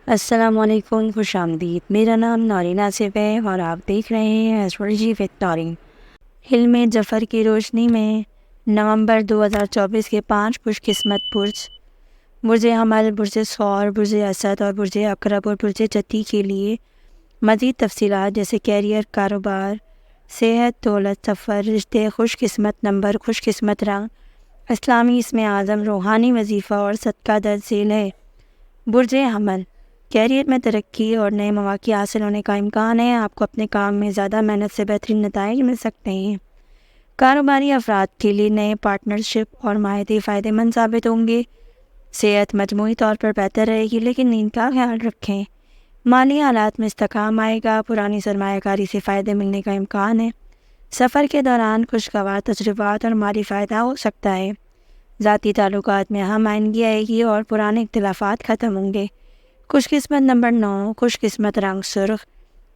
السلام علیکم، خوش آمدید۔ میرا نام نورین آصف ہے اور آپ دیکھ رہے ہیں ایسٹرولوجی وتھ نورین۔ حلم ظفر کی روشنی میں نومبر 2024 کے 5 خوش قسمت برج حمل، برج ثور، برج اسد اور برج عقرب اور برج جدی کے لیے مزید تفصیلات جیسے کیریئر، کاروبار، صحت، دولت، سفر، رشتے، خوش قسمت نمبر، خوش قسمت رنگ، اسلامی اسم اعظم، روحانی وظیفہ اور صدقہ درج ذیل ہے۔ برج حمل، کیریئر میں ترقی اور نئے مواقع حاصل ہونے کا امکان ہے۔ آپ کو اپنے کام میں زیادہ محنت سے بہترین نتائج مل سکتے ہیں۔ کاروباری افراد کے لیے نئے پارٹنرشپ اور معاہدے فائدہ مند ثابت ہوں گے۔ صحت مجموعی طور پر بہتر رہے گی لیکن نیند کا خیال رکھیں۔ مالی حالات میں استحکام آئے گا، پرانی سرمایہ کاری سے فائدے ملنے کا امکان ہے۔ سفر کے دوران خوشگوار تجربات اور مالی فائدہ ہو سکتا ہے۔ ذاتی تعلقات میں اہم آئندگی آئے گی اور پرانے اختلافات ختم ہوں گے۔ خوش قسمت نمبر 9، خوش قسمت رنگ سرخ۔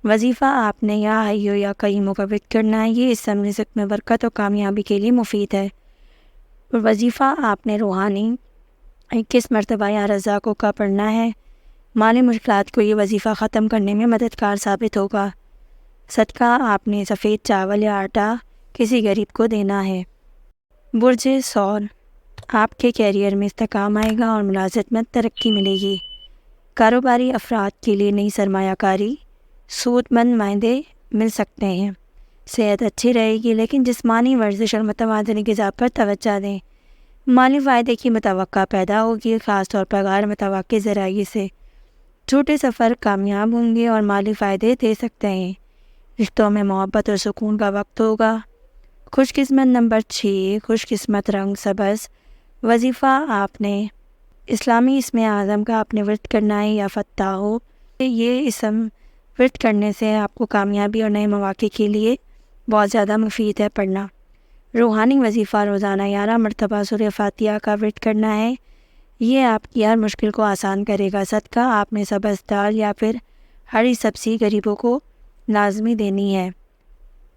وظیفہ آپ نے یا حیو یا قیوم کا وقت کرنا ہے، یہ اس رزق میں برکت اور کامیابی کے لیے مفید ہے۔ وظیفہ آپ نے روحانی 21 مرتبہ یا رضا کا پڑھنا ہے۔ مالی مشکلات کو یہ وظیفہ ختم کرنے میں مددگار ثابت ہوگا۔ صدقہ آپ نے سفید چاول یا آٹا کسی غریب کو دینا ہے۔ برج ثور، آپ کے کیریئر میں استحکام آئے گا اور ملازمت میں ترقی ملے گی۔ کاروباری افراد کے لیے نئی سرمایہ کاری، سود مند معاہدے مل سکتے ہیں۔ صحت اچھی رہے گی لیکن جسمانی ورزش اور متوازن غذا پر توجہ دیں۔ مالی فائدے کی متوقع پیدا ہوگی، خاص طور پر غیر متوقع ذرائع سے۔ چھوٹے سفر کامیاب ہوں گے اور مالی فائدے دے سکتے ہیں۔ رشتوں میں محبت اور سکون کا وقت ہوگا۔ خوش قسمت نمبر 6، خوش قسمت رنگ سبز۔ وظیفہ آپ نے اسلامی اسم اعظم کا اپنے ورد کرنا ہے یا فتح ہو۔ یہ اسم ورد کرنے سے آپ کو کامیابی اور نئے مواقع کے لیے بہت زیادہ مفید ہے پڑھنا۔ روحانی وظیفہ روزانہ 11 مرتبہ سورہ فاتحہ کا ورد کرنا ہے، یہ آپ کی ہر مشکل کو آسان کرے گا۔ صدقہ آپ نے سبز دال یا پھر ہری سبزی غریبوں کو لازمی دینی ہے۔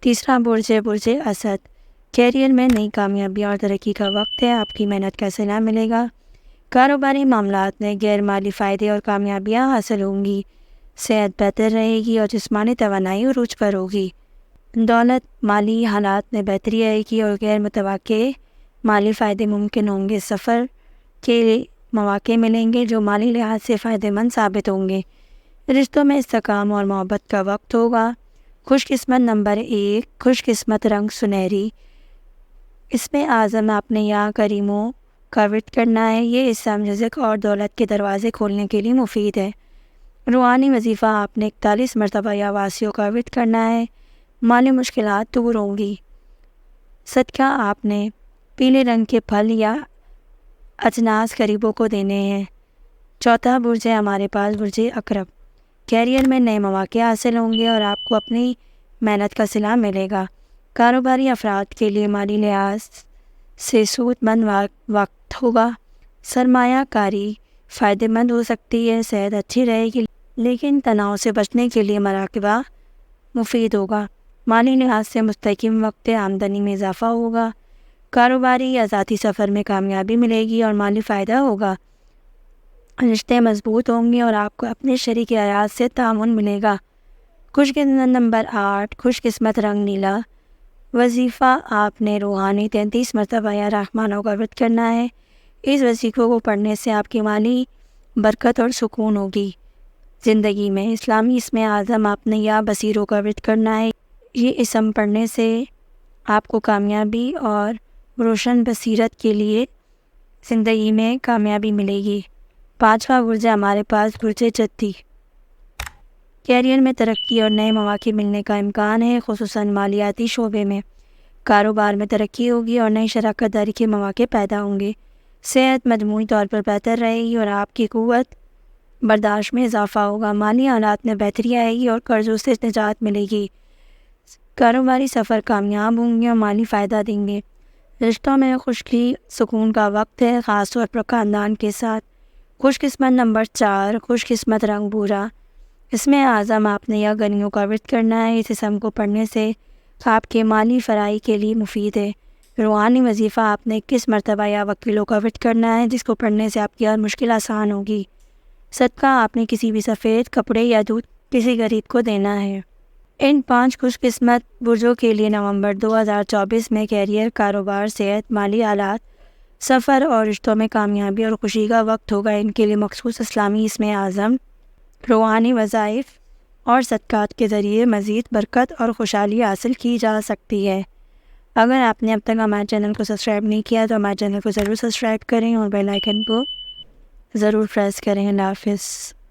تیسرا برج ہے برج اسد۔ کیریئر میں نئی کامیابی اور ترقی کا وقت ہے، آپ کی محنت کا صلہ ملے گا۔ کاروباری معاملات میں غیر مالی فائدے اور کامیابیاں حاصل ہوں گی۔ صحت بہتر رہے گی اور جسمانی توانائی عروج پر ہوگی۔ دولت، مالی حالات میں بہتری آئے گی اور غیر متوقع مالی فائدے ممکن ہوں گے۔ سفر کے مواقع ملیں گے جو مالی لحاظ سے فائدہ مند ثابت ہوں گے۔ رشتوں میں استحکام اور محبت کا وقت ہوگا۔ خوش قسمت نمبر 1، خوش قسمت رنگ سنہری۔ اس میں اعظم آپ نے یا کریموں کا ورد کرنا ہے، یہ اسم رزق اور دولت کے دروازے کھولنے کے لیے مفید ہے۔ روحانی وظیفہ آپ نے 41 مرتبہ یا واسیوں کا ورد کرنا ہے، مالی مشکلات دور ہوں گی۔ صدقہ آپ نے پیلے رنگ کے پھل یا اجناس غریبوں کو دینے ہیں۔ چوتھا برج ہے ہمارے پاس برج عقرب۔ کیریئر میں نئے مواقع حاصل ہوں گے اور آپ کو اپنی محنت کا صلہ ملے گا۔ کاروباری افراد کے لیے مالی لحاظ سے سود مند وقت ہوگا۔ سرمایہ کاری فائدہ مند ہو سکتی ہے۔ صحت اچھی رہے گی لیکن تناؤ سے بچنے کے لیے مراقبہ مفید ہوگا۔ مالی لحاظ سے مستحکم وقت ہے، آمدنی میں اضافہ ہوگا۔ کاروباری یا ذاتی سفر میں کامیابی ملے گی اور مالی فائدہ ہوگا۔ رشتے مضبوط ہوں گے اور آپ کو اپنے شریک حیات سے تعاون ملے گا۔ خوش قسمت نمبر 8، خوش قسمت رنگ نیلا۔ وظیفہ آپ نے روحانی 33 مرتبہ یا رحمانوں کا ورد کرنا ہے، اس وظیفے کو پڑھنے سے آپ کی مالی برکت اور سکون ہوگی۔ زندگی میں اسلامی اسم اعظم آپ نے یا بصیروں کا ورد کرنا ہے، یہ اسم پڑھنے سے آپ کو کامیابی اور روشن بصیرت کے لیے زندگی میں کامیابی ملے گی۔ پانچواں برج ہمارے پاس برج جدی۔ کیریئر میں ترقی اور نئے مواقع ملنے کا امکان ہے، خصوصاً مالیاتی شعبے میں۔ کاروبار میں ترقی ہوگی اور نئی شراکت داری کے مواقع پیدا ہوں گے۔ صحت مجموعی طور پر بہتر رہے گی اور آپ کی قوت برداشت میں اضافہ ہوگا۔ مالی حالات میں بہتری آئے گی اور قرضوں سے نجات ملے گی۔ کاروباری سفر کامیاب ہوں گے اور مالی فائدہ دیں گے۔ رشتوں میں خوشی سکون کا وقت ہے، خاص طور پر خاندان کے ساتھ۔ خوش قسمت نمبر 4، خوش قسمت رنگ بھورا۔ اس میں اعظم آپ نے یا غنیوں کا ورد کرنا ہے، اس اسم کو پڑھنے سے آپ کے مالی فرائی کے لیے مفید ہے۔ روحانی وظیفہ آپ نے 21 مرتبہ یا وکیلوں کا ورد کرنا ہے، جس کو پڑھنے سے آپ کی ہر مشکل آسان ہوگی۔ صدقہ آپ نے کسی بھی سفید کپڑے یا دودھ کسی غریب کو دینا ہے۔ ان 5 خوش قسمت برجوں کے لیے نومبر 2024 میں کیریئر، کاروبار، صحت، مالی حالات، سفر اور رشتوں میں کامیابی اور خوشی کا وقت ہوگا۔ ان کے لیے مخصوص اسلامی اسم اعظم، روحانی وظائف اور صدقات کے ذریعے مزید برکت اور خوشحالی حاصل کی جا سکتی ہے۔ اگر آپ نے اب تک ہمارے چینل کو سبسکرائب نہیں کیا تو ہمارے چینل کو ضرور سبسکرائب کریں اور بیل آئیکن کو ضرور پریس کریں۔ اللہ حافظ۔